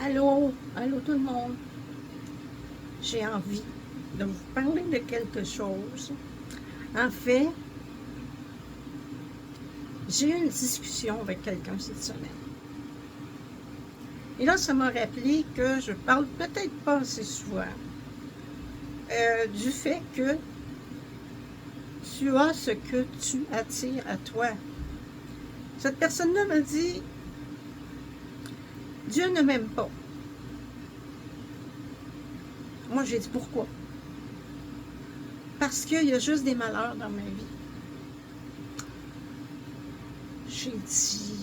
Allô, allô tout le monde. J'ai envie de vous parler de quelque chose. En fait, j'ai eu une discussion avec quelqu'un cette semaine. Et là, ça m'a rappelé que je parle peut-être pas assez souvent du fait que tu as ce que tu attires à toi. Cette personne-là m'a dit, Dieu ne m'aime pas. Moi, j'ai dit pourquoi? Parce qu'il y a juste des malheurs dans ma vie. J'ai dit,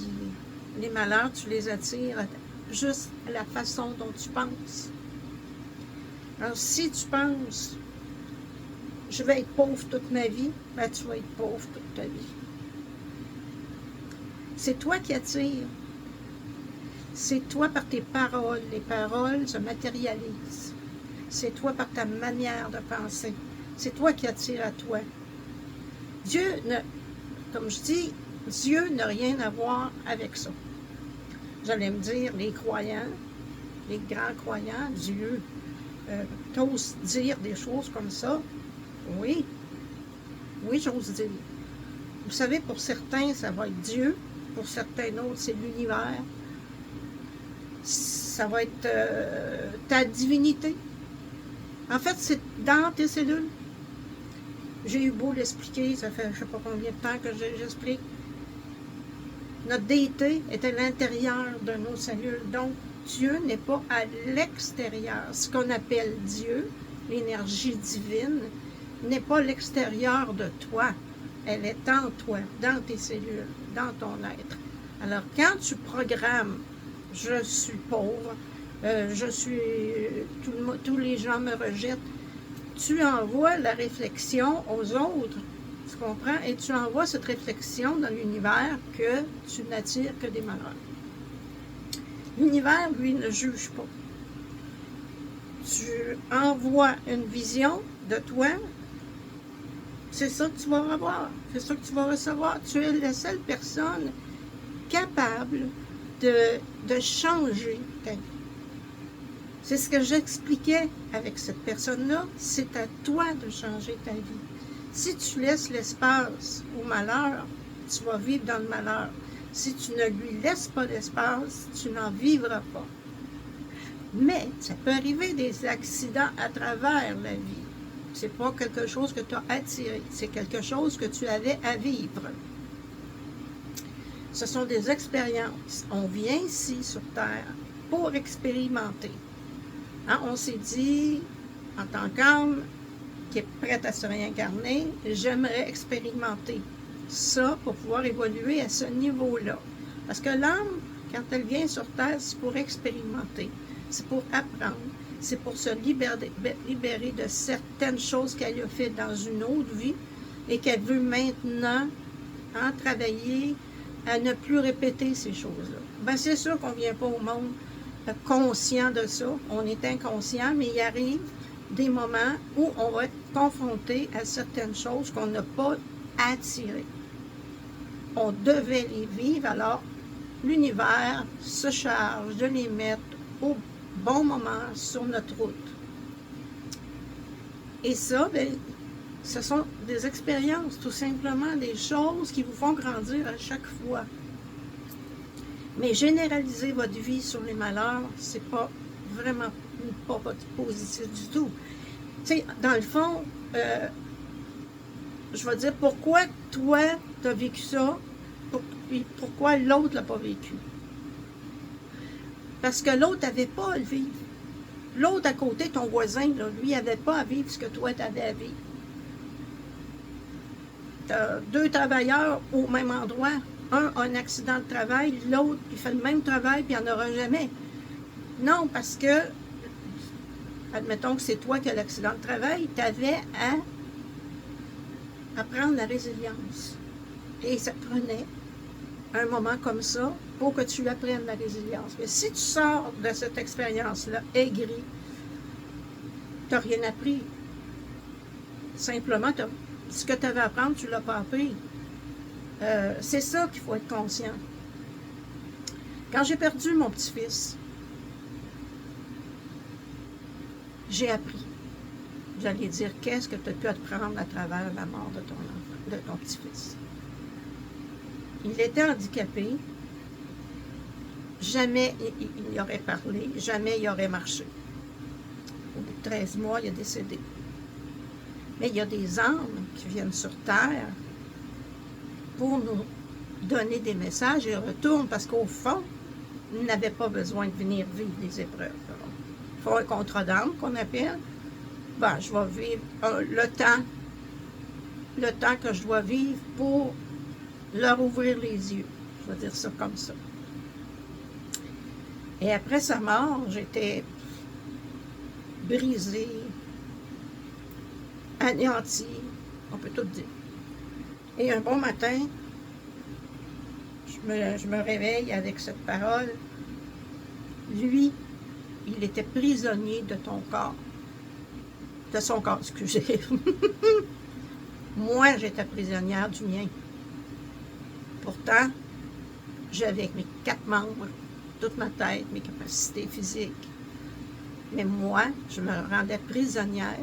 les malheurs, tu les attires juste à la façon dont tu penses. Alors, si tu penses, je vais être pauvre toute ma vie, ben tu vas être pauvre toute ta vie. C'est toi qui attires. C'est toi par tes paroles. Les paroles se matérialisent. C'est toi par ta manière de penser. C'est toi qui attires à toi. Dieu, comme je dis, Dieu n'a rien à voir avec ça. J'allais me dire, les croyants, les grands croyants, Dieu, t'oses dire des choses comme ça? Oui, oui, j'ose dire. Vous savez, pour certains, ça va être Dieu, pour certains autres, c'est l'univers. Ça va être ta divinité. En fait, c'est dans tes cellules. J'ai eu beau l'expliquer, ça fait je ne sais pas combien de temps que j'explique. Notre déité est à l'intérieur de nos cellules. Donc, Dieu n'est pas à l'extérieur. Ce qu'on appelle Dieu, l'énergie divine, n'est pas l'extérieur de toi. Elle est en toi, dans tes cellules, dans ton être. Alors, quand tu programmes « je suis pauvre »,« tous les gens me rejettent », tu envoies la réflexion aux autres, tu comprends? Et tu envoies cette réflexion dans l'univers que tu n'attires que des malheurs. L'univers, lui, ne juge pas. Tu envoies une vision de toi, c'est ça que tu vas avoir, c'est ça que tu vas recevoir. Tu es la seule personne capable de changer ta vie. C'est ce que j'expliquais avec cette personne-là, c'est à toi de changer ta vie. Si tu laisses l'espace au malheur, tu vas vivre dans le malheur. Si tu ne lui laisses pas l'espace, tu n'en vivras pas. Mais ça peut arriver des accidents à travers la vie. C'est pas quelque chose que tu as attiré, c'est quelque chose que tu avais à vivre. Ce sont des expériences. On vient ici sur Terre pour expérimenter. Hein, on s'est dit, en tant qu'âme qui est prête à se réincarner, j'aimerais expérimenter ça pour pouvoir évoluer à ce niveau-là. Parce que l'âme, quand elle vient sur Terre, c'est pour expérimenter, c'est pour apprendre, c'est pour se libérer de certaines choses qu'elle a faites dans une autre vie et qu'elle veut maintenant travailler à ne plus répéter ces choses-là. Ben, c'est sûr qu'on ne vient pas au monde conscient de ça, on est inconscient, mais il arrive des moments où on va être confronté à certaines choses qu'on n'a pas attirées. On devait les vivre, alors l'univers se charge de les mettre au bon moment sur notre route. Et ça, ben, ce sont des expériences, tout simplement, des choses qui vous font grandir à chaque fois. Mais généraliser votre vie sur les malheurs, c'est pas vraiment pas positif du tout. Tu sais, dans le fond, je vais dire pourquoi toi, tu as vécu ça, puis pourquoi l'autre l'a pas vécu. Parce que l'autre n'avait pas à le vivre. L'autre à côté, ton voisin, là, lui, n'avait pas à vivre ce que toi, tu avais à vivre. Tu as deux travailleurs au même endroit. Un a un accident de travail, l'autre, il fait le même travail, puis il n'y en aura jamais. Non, parce que, admettons que c'est toi qui as l'accident de travail, tu avais à apprendre la résilience. Et ça prenait un moment comme ça pour que tu apprennes la résilience. Mais si tu sors de cette expérience-là aigri, tu n'as rien appris. Simplement, ce que tu avais à apprendre, tu ne l'as pas appris. C'est ça qu'il faut être conscient. Quand j'ai perdu mon petit-fils, j'ai appris. J'allais dire, qu'est-ce que tu as pu apprendre à travers la mort de ton enfant, de ton petit-fils. Il était handicapé. Jamais il aurait parlé, jamais il aurait marché. Au bout de 13 mois, il est décédé. Mais il y a des âmes qui viennent sur Terre pour nous donner des messages et retournent parce qu'au fond, ils n'avaient pas besoin de venir vivre des épreuves. Il faut un contrat d'âme qu'on appelle. Ben, je vais vivre le temps que je dois vivre pour leur ouvrir les yeux. Je vais dire ça comme ça. Et après sa mort, j'étais brisée, anéantie, on peut tout dire. Et un bon matin, je me réveille avec cette parole. Lui, il était prisonnier de ton corps. De son corps, excusez. Moi, j'étais prisonnière du mien. Pourtant, j'avais mes 4 membres, toute ma tête, mes capacités physiques. Mais moi, je me rendais prisonnière.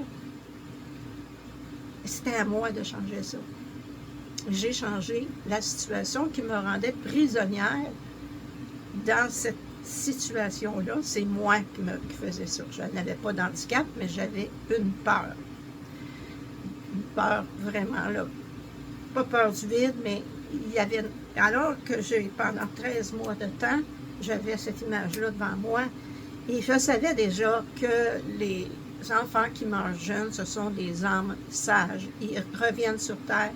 C'était à moi de changer ça. J'ai changé la situation qui me rendait prisonnière dans cette situation-là. C'est moi qui faisais ça. Je n'avais pas d'handicap, mais j'avais une peur. Une peur vraiment, là. Pas peur du vide, mais il y avait... Alors que pendant 13 mois de temps, j'avais cette image-là devant moi, et je savais déjà que les enfants qui meurent jeunes, ce sont des âmes sages. Ils reviennent sur Terre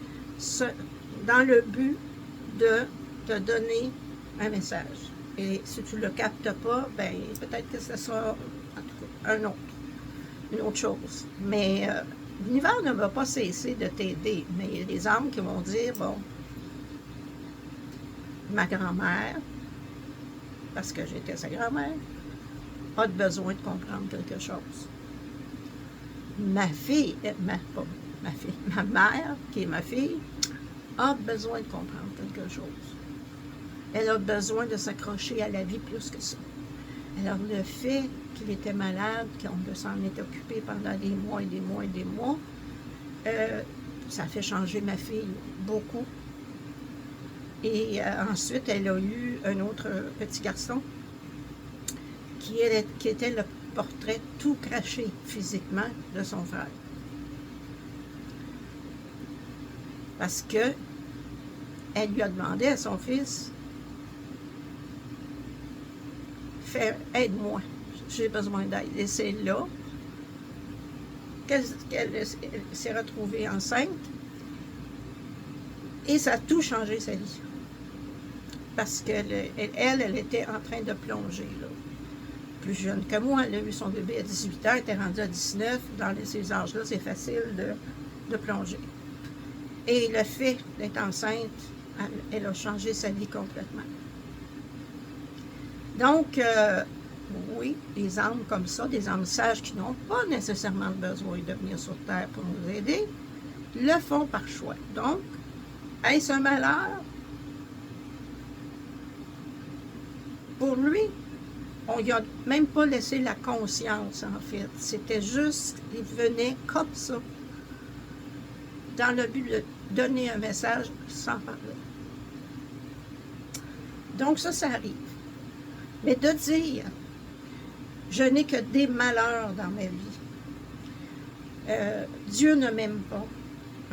dans le but de te donner un message. Et si tu ne le captes pas, ben peut-être que ce sera en tout cas une autre chose. Mais l'univers ne va pas cesser de t'aider. Mais il y a des âmes qui vont dire, bon, ma grand-mère, parce que j'étais sa grand-mère, a besoin de comprendre quelque chose. Ma mère, qui est ma fille, a besoin de comprendre quelque chose. Elle a besoin de s'accrocher à la vie plus que ça. Alors, le fait qu'il était malade, qu'on s'en est occupé pendant des mois et des mois et des mois, ça a fait changer ma fille beaucoup. Et ensuite, elle a eu un autre petit garçon qui était le portrait tout craché physiquement de son frère. Parce que elle lui a demandé à son fils, aide-moi, j'ai besoin d'aide. Et c'est là qu'elle s'est retrouvée enceinte et ça a tout changé sa vie. Parce qu'elle était en train de plonger, là. Plus jeune que moi, elle a eu son bébé à 18 ans, elle était rendue à 19. Dans ces âges-là, c'est facile de plonger. Et le fait d'être enceinte, elle a changé sa vie complètement. Donc, oui, des âmes comme ça, des âmes sages qui n'ont pas nécessairement besoin de venir sur Terre pour nous aider, le font par choix. Donc, est-ce un malheur? Pour lui, on lui a même pas laissé la conscience, en fait. C'était juste, il venait comme ça, dans le but de donner un message sans parler. Donc ça arrive. Mais de dire, je n'ai que des malheurs dans ma vie. Dieu ne m'aime pas.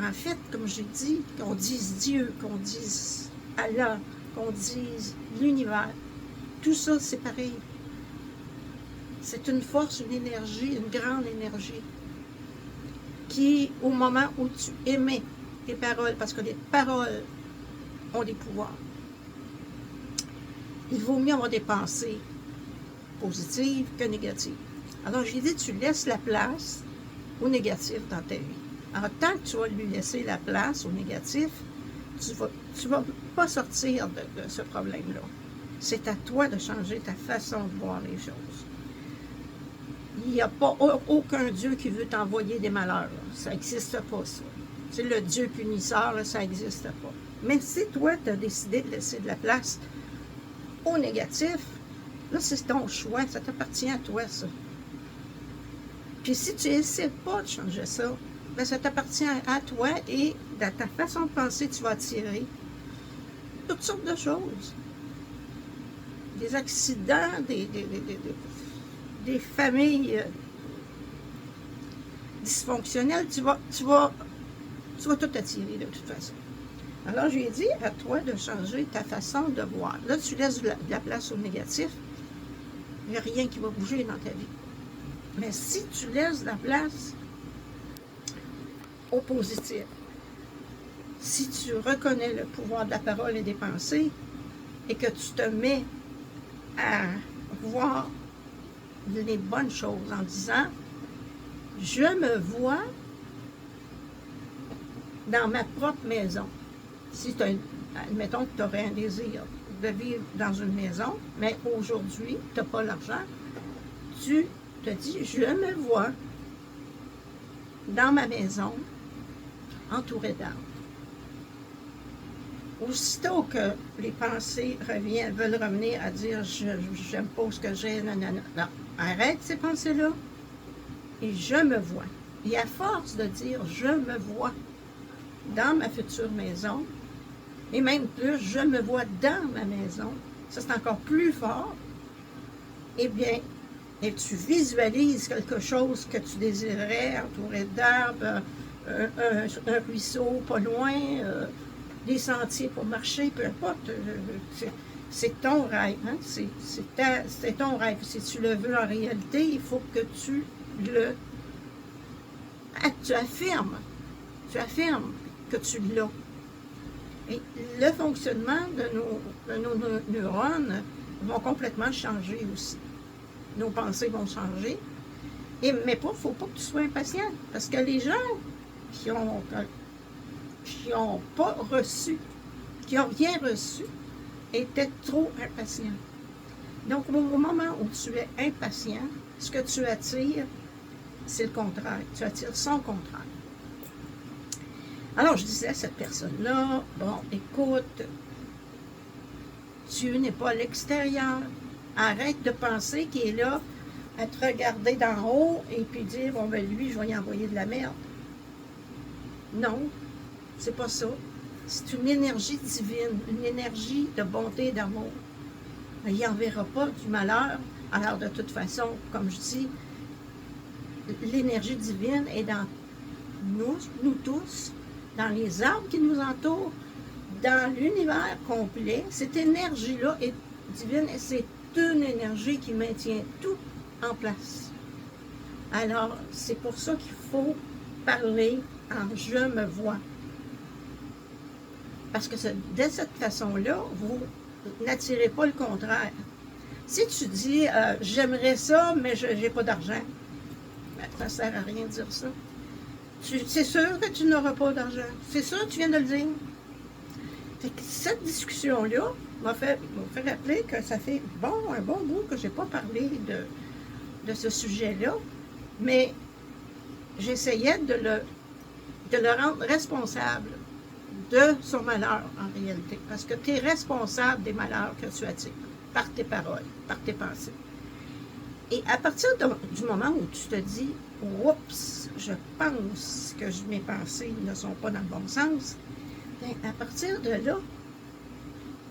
En fait, comme j'ai dit, qu'on dise Dieu, qu'on dise Allah, qu'on dise l'univers, tout ça, c'est pareil. C'est une force, une énergie, une grande énergie qui, au moment où tu émets tes paroles, parce que les paroles ont des pouvoirs, il vaut mieux avoir des pensées positives que négatives. Alors, j'ai dit, tu laisses la place au négatif dans ta vie. Alors, tant que tu vas lui laisser la place au négatif, tu vas pas sortir de ce problème-là. C'est à toi de changer ta façon de voir les choses. Il n'y a pas aucun Dieu qui veut t'envoyer des malheurs. Ça n'existe pas, ça. C'est le Dieu punisseur, là, ça n'existe pas. Mais si toi, tu as décidé de laisser de la place au négatif, là, c'est ton choix. Ça t'appartient à toi, ça. Puis si tu n'essaies pas de changer ça, bien, ça t'appartient à toi et dans ta façon de penser, tu vas attirer toutes sortes de choses. Des accidents, des familles dysfonctionnelles, tu vas tout attirer de toute façon. Alors, j'ai dit à toi de changer ta façon de voir. Là, tu laisses de la place au négatif. Il n'y a rien qui va bouger dans ta vie. Mais si tu laisses de la place au positif, si tu reconnais le pouvoir de la parole et des pensées et que tu te mets à voir les bonnes choses en disant « Je me vois dans ma propre maison. » Si admettons que tu aurais un désir de vivre dans une maison, mais aujourd'hui, tu n'as pas l'argent, tu te dis, je me vois dans ma maison, entourée d'arbres. Aussitôt que les pensées veulent revenir à dire, j'aime pas ce que j'ai, non, arrête ces pensées-là, et je me vois. Et à force de dire, je me vois dans ma future maison, et même plus, je me vois dans ma maison, ça c'est encore plus fort, eh bien, et tu visualises quelque chose que tu désirais, entouré d'arbres, un ruisseau pas loin, des sentiers pour marcher, peu importe, c'est ton rêve, hein? C'est ton rêve. Si tu le veux en réalité, il faut que tu affirmes que tu l'as. Et le fonctionnement de nos neurones vont complètement changer aussi. Nos pensées vont changer. Mais il ne faut pas que tu sois impatient. Parce que les gens qui n'ont pas reçu, qui n'ont rien reçu, étaient trop impatients. Donc, au moment où tu es impatient, ce que tu attires, c'est le contraire. Tu attires son contraire. Alors, je disais à cette personne-là, bon, écoute, Dieu n'est pas à l'extérieur. Arrête de penser qu'il est là à te regarder d'en haut et puis dire, bon, ben lui, je vais y envoyer de la merde. Non, c'est pas ça. C'est une énergie divine, une énergie de bonté et d'amour. Il n'enverra pas du malheur. Alors, de toute façon, comme je dis, l'énergie divine est dans nous tous, dans les arbres qui nous entourent, dans l'univers complet. Cette énergie-là est divine et c'est une énergie qui maintient tout en place. Alors, c'est pour ça qu'il faut parler en « je me vois ». Parce que de cette façon-là, vous n'attirez pas le contraire. Si tu dis « j'aimerais ça, mais je n'ai pas d'argent », ben, ça ne sert à rien de dire ça. C'est sûr que tu n'auras pas d'argent. C'est sûr, tu viens de le dire. Fait que cette discussion-là m'a fait rappeler que ça fait un bon bout que je n'ai pas parlé de ce sujet-là, mais j'essayais de le rendre responsable de son malheur en réalité. Parce que tu es responsable des malheurs que tu attires par tes paroles, par tes pensées. Et à partir du moment où tu te dis « Oups, je pense que mes pensées ne sont pas dans le bon sens », bien, à partir de là,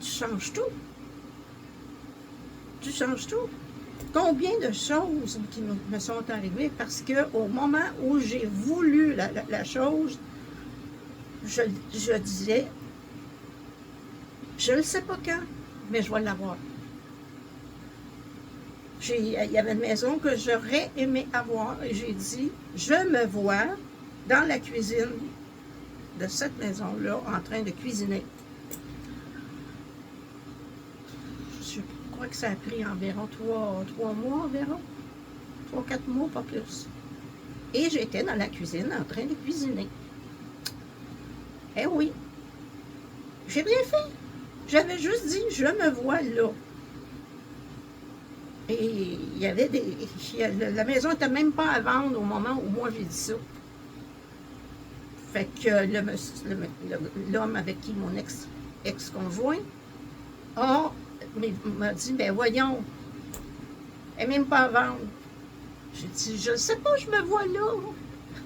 tu changes tout. Tu changes tout. Combien de choses qui me sont arrivées parce qu'au moment où j'ai voulu la chose, je disais, je ne sais pas quand, mais je vais l'avoir. Il y avait une maison que j'aurais aimé avoir et j'ai dit, je me vois dans la cuisine de cette maison-là en train de cuisiner. Je crois que ça a pris environ 3 mois environ. 3-4 mois, pas plus. Et j'étais dans la cuisine en train de cuisiner. Eh oui, j'ai rien fait. J'avais juste dit, je me vois là. Et il y avait la maison n'était même pas à vendre au moment où moi j'ai dit ça. Fait que l'homme avec qui mon ex-conjoint m'a dit, ben voyons, elle n'est même pas à vendre. J'ai dit, je ne sais pas, je me vois là.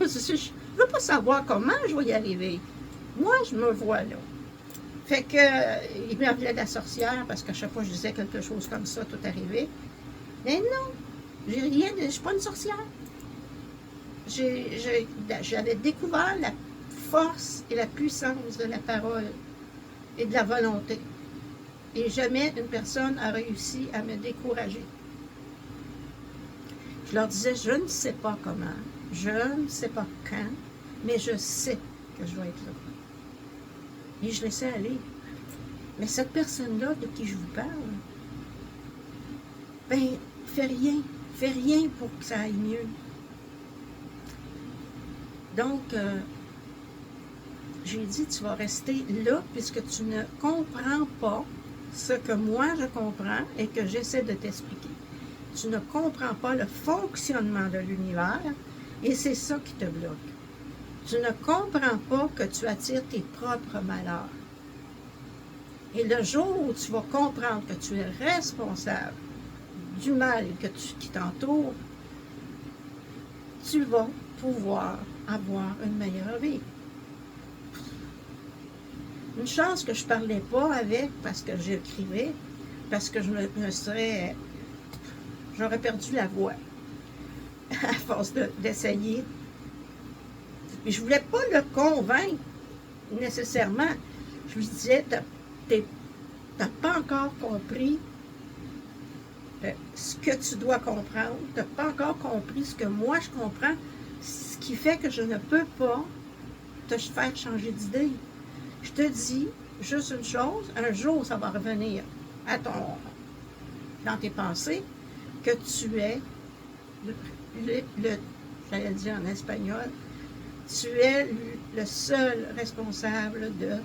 Je ne veux pas savoir comment je vais y arriver. Moi, je me vois là. Fait que, il m'appelait la sorcière parce qu'à chaque fois que je disais quelque chose comme ça, tout arrivait. Mais non, j'ai rien, je ne suis pas une sorcière. J'avais découvert la force et la puissance de la parole et de la volonté. Et jamais une personne a réussi à me décourager. Je leur disais, je ne sais pas comment, je ne sais pas quand, mais je sais que je vais être là. Et je laissais aller. Mais cette personne-là de qui je vous parle, ben, fais rien pour que ça aille mieux. Donc, j'ai dit, tu vas rester là puisque tu ne comprends pas ce que moi je comprends et que j'essaie de t'expliquer. Tu ne comprends pas le fonctionnement de l'univers et c'est ça qui te bloque. Tu ne comprends pas que tu attires tes propres malheurs. Et le jour où tu vas comprendre que tu es responsable du mal qui t'entoure, tu vas pouvoir avoir une meilleure vie. Une chance que je ne parlais pas avec parce que j'écrivais, parce que j'aurais perdu la voix à force d'essayer. Mais je ne voulais pas le convaincre nécessairement. Je lui disais, tu n'as pas encore compris ce que tu dois comprendre, tu n'as pas encore compris ce que moi je comprends, ce qui fait que je ne peux pas te faire changer d'idée. Je te dis juste une chose, un jour ça va revenir dans tes pensées, que tu es j'allais le dire en espagnol, tu es le seul responsable de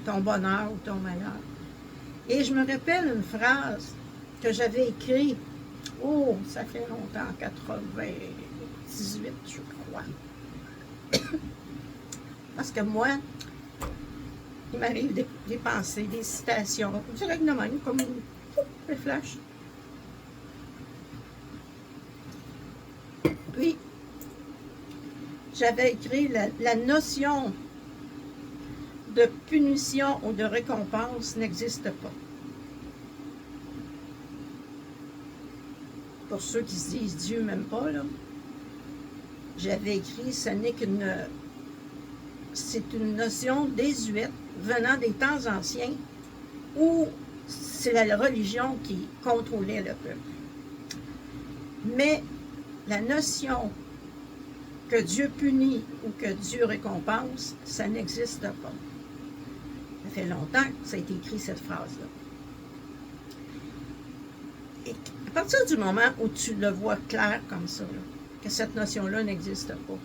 ton bonheur ou ton malheur. Et je me rappelle une phrase que j'avais écrite, ça fait longtemps, 98, je crois. Parce que moi, il m'arrive des pensées, des citations, directement, comme un flash. Puis, j'avais écrit la notion de punition ou de récompense n'existe pas. Pour ceux qui se disent Dieu m'aime pas, là, j'avais écrit c'est une notion désuète venant des temps anciens où c'est la religion qui contrôlait le peuple. Mais la notion que Dieu punit ou que Dieu récompense, ça n'existe pas. Ça fait longtemps que ça a été écrit, cette phrase-là. Et à partir du moment où tu le vois clair comme ça, là, que cette notion-là n'existe pas,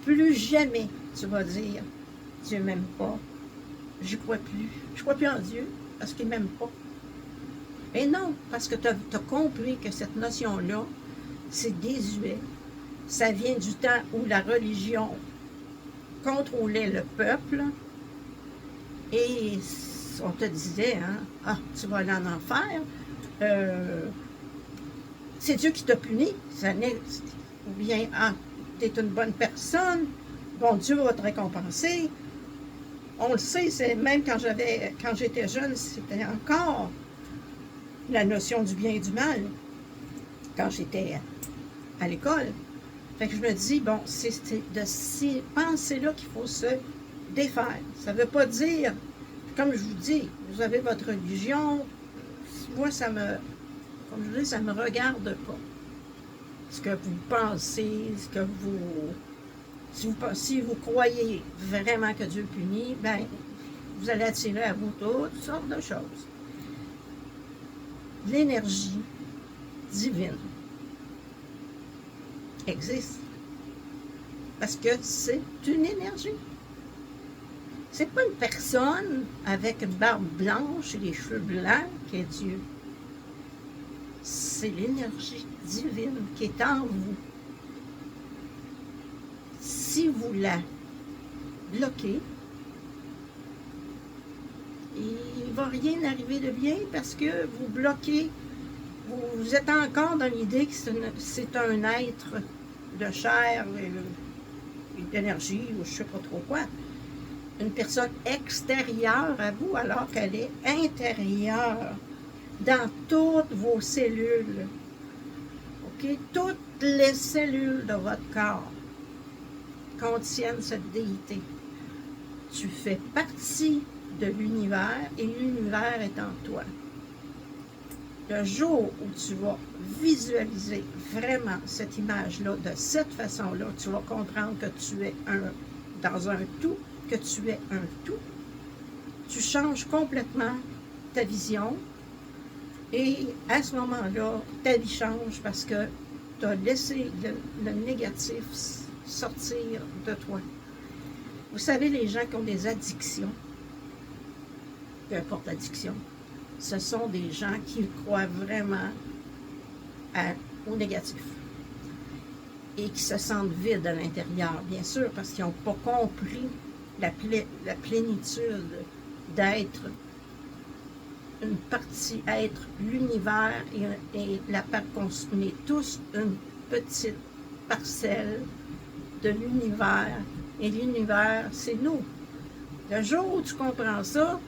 plus jamais tu vas dire « Dieu ne m'aime pas, je crois plus. Je crois plus en Dieu parce qu'il ne m'aime pas. » Et non, parce que tu as compris que cette notion-là, c'est désuet. Ça vient du temps où la religion contrôlait le peuple et on te disait, tu vas aller en enfer, c'est Dieu qui t'a puni, ou bien, tu es une bonne personne, bon, Dieu va te récompenser. On le sait, c'est même quand j'étais jeune, c'était encore la notion du bien et du mal, quand j'étais à l'école. Fait que je me dis, bon, c'est de ces pensées-là qu'il faut se défaire. Ça ne veut pas dire, comme je vous dis, vous avez votre religion, moi, comme je vous dis, ça ne me regarde pas. Ce que vous pensez, si vous croyez vraiment que Dieu punit, ben, vous allez attirer à vous toutes sortes de choses. L'énergie divine existe. Parce que c'est une énergie. C'est pas une personne avec une barbe blanche et les cheveux blancs qui est Dieu. C'est l'énergie divine qui est en vous. Si vous la bloquez, il ne va rien arriver de bien parce que vous bloquez vous êtes encore dans l'idée que c'est un être de chair et d'énergie, ou je ne sais pas trop quoi. Une personne extérieure à vous, alors qu'elle est intérieure dans toutes vos cellules. OK? Toutes les cellules de votre corps contiennent cette déité. Tu fais partie de l'univers et l'univers est en toi. Le jour où tu vas visualiser vraiment cette image-là, de cette façon-là, tu vas comprendre que tu es dans un tout, que tu es un tout. Tu changes complètement ta vision et à ce moment-là, ta vie change parce que tu as laissé le négatif sortir de toi. Vous savez, les gens qui ont des addictions, peu importe l'addiction, ce sont des gens qui croient vraiment au négatif et qui se sentent vides à l'intérieur, bien sûr, parce qu'ils n'ont pas compris la plénitude d'être une partie, être l'univers et la part qu'on est tous une petite parcelle de l'univers et l'univers, c'est nous. Le jour où tu comprends ça,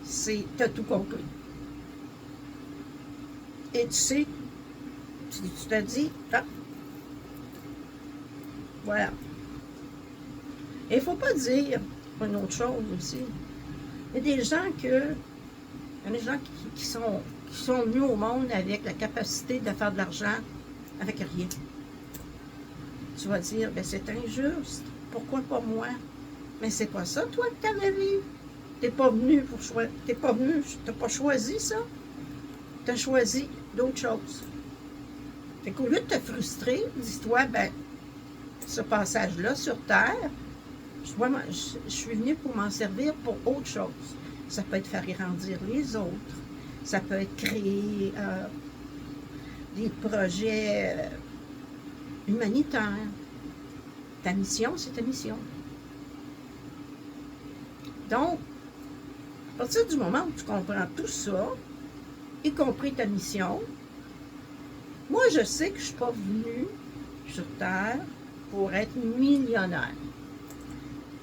tu as tout compris. Et tu sais, tu te dis, ah, voilà. Et il ne faut pas dire une autre chose aussi. Il y a des gens qui sont venus au monde avec la capacité de faire de l'argent avec rien. Tu vas dire, ben c'est injuste. Pourquoi pas moi? Mais c'est pas ça, toi, que tu avais vu. Tu n'es pas venu pour choisir. Tu n'as pas choisi ça. Tu as choisi d'autres choses. Fait qu'au lieu de te frustrer, dis-toi, ben, ce passage-là sur Terre, je suis venu pour m'en servir pour autre chose. Ça peut être faire grandir les autres. Ça peut être créer des projets humanitaires. Ta mission, c'est ta mission. Donc, à partir du moment où tu comprends tout ça, y compris ta mission, moi, je sais que je ne suis pas venue sur Terre pour être millionnaire.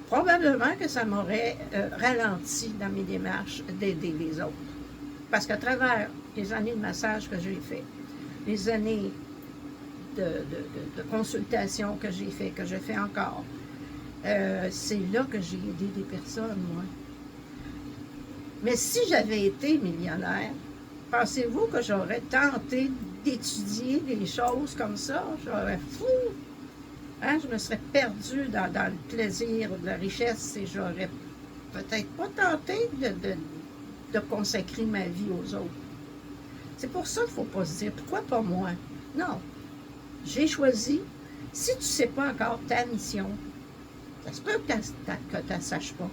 Probablement que ça m'aurait ralenti dans mes démarches d'aider les autres. Parce qu'à travers les années de massage que j'ai fait, les années de consultation que j'ai fait, que je fais encore, c'est là que j'ai aidé des personnes, moi. Mais si j'avais été millionnaire, pensez-vous que j'aurais tenté d'étudier des choses comme ça? J'aurais fou! Hein, je me serais perdue dans le plaisir de la richesse et j'aurais peut-être pas tenté de consacrer ma vie aux autres. C'est pour ça qu'il ne faut pas se dire, pourquoi pas moi? Non. J'ai choisi. Si tu ne sais pas encore ta mission, ça se peut que tu ne la saches pas.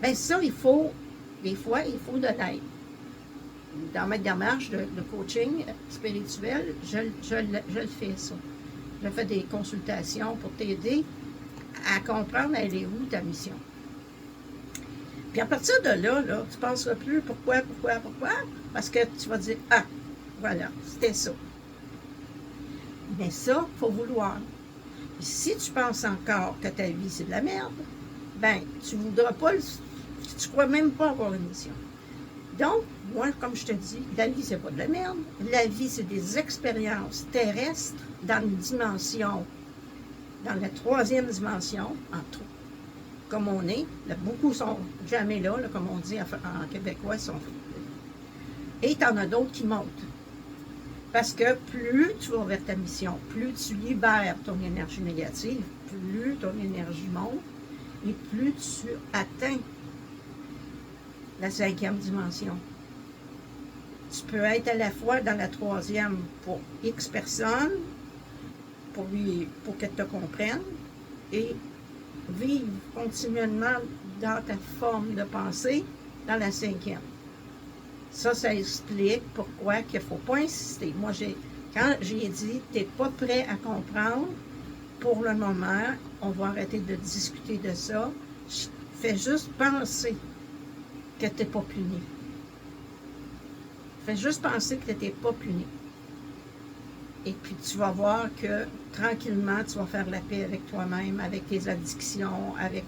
Bien ça, des fois, il faut de l'aide. Dans ma démarche de coaching spirituel, je le fais ça. Je fais des consultations pour t'aider à comprendre elle est où ta mission. Puis à partir de là, tu ne penseras plus pourquoi, parce que tu vas dire, ah, voilà, c'était ça. Mais ça, il faut vouloir. Et si tu penses encore que ta vie, c'est de la merde, ben, tu ne voudras pas, tu ne crois même pas avoir une mission. Donc, moi, comme je te dis, la vie, c'est pas de la merde. La vie, c'est des expériences terrestres dans une dimension, dans la 3e dimension, en tout. Comme on est, là, beaucoup sont jamais là, comme on dit en québécois, et tu en as d'autres qui montent. Parce que plus tu vas vers ta mission, plus tu libères ton énergie négative, plus ton énergie monte, et plus tu atteins la 5e dimension. Tu peux être à la fois dans la 3e pour X personnes, pour qu'elles te comprennent, et vivre continuellement dans ta forme de pensée dans la 5e. Ça explique pourquoi il ne faut pas insister. Moi, quand j'ai dit, tu n'es pas prêt à comprendre, pour le moment, on va arrêter de discuter de ça. Fais juste penser que tu n'es pas puni. Fais juste penser que tu n'étais pas puni. Et puis tu vas voir que tranquillement, tu vas faire la paix avec toi-même, avec tes addictions, avec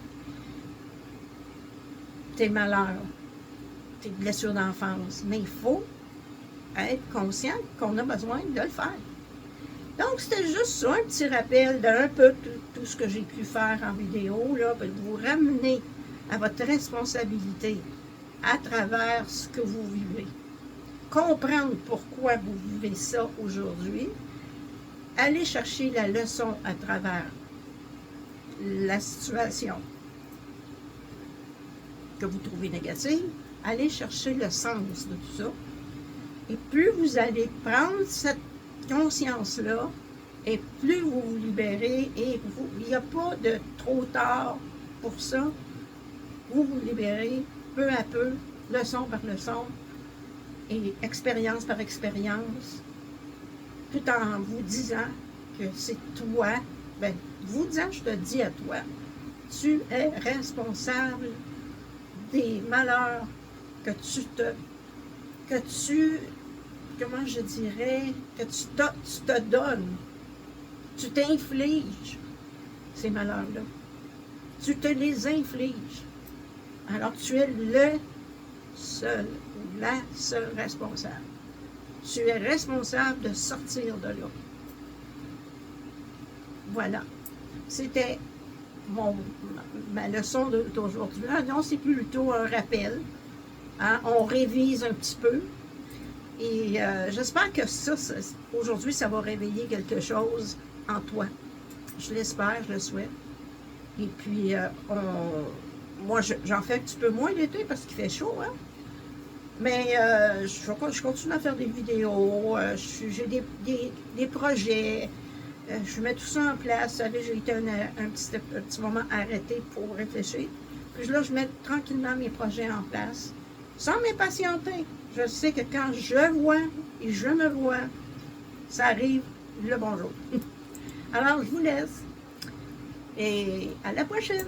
tes malheurs, tes blessures d'enfance. Mais il faut être conscient qu'on a besoin de le faire. Donc, c'était juste ça, un petit rappel d'un peu tout ce que j'ai pu faire en vidéo, là, de vous ramener à votre responsabilité à travers ce que vous vivez. Comprendre pourquoi vous vivez ça aujourd'hui. Aller chercher la leçon à travers la situation que vous trouvez négative. Aller chercher le sens de tout ça. Et plus vous allez prendre cette conscience-là, et plus vous vous libérez, et il n'y a pas de trop tard pour ça. Vous vous libérez peu à peu, leçon par leçon, et expérience par expérience, tout en vous disant que c'est toi, ben, vous disant, je te dis à toi, tu es responsable des malheurs que comment je dirais, que tu te donnes, tu t'infliges ces malheurs-là. Tu te les infliges. Alors tu es le seul ou la seule responsable. Tu es responsable de sortir de là. Voilà. C'était ma leçon d'aujourd'hui. Non, c'est plutôt un rappel. Hein? On révise un petit peu. Et j'espère que aujourd'hui, ça va réveiller quelque chose en toi. Je l'espère, je le souhaite. Et puis, moi, j'en fais un petit peu moins l'été parce qu'il fait chaud, hein? Mais je continue à faire des vidéos, j'ai des projets, je mets tout ça en place. Vous savez, j'ai été un petit moment arrêté pour réfléchir. Puis là, je mets tranquillement mes projets en place, sans m'impatienter. Je sais que quand je vois et je me vois, ça arrive le bonjour. Alors, je vous laisse et à la prochaine!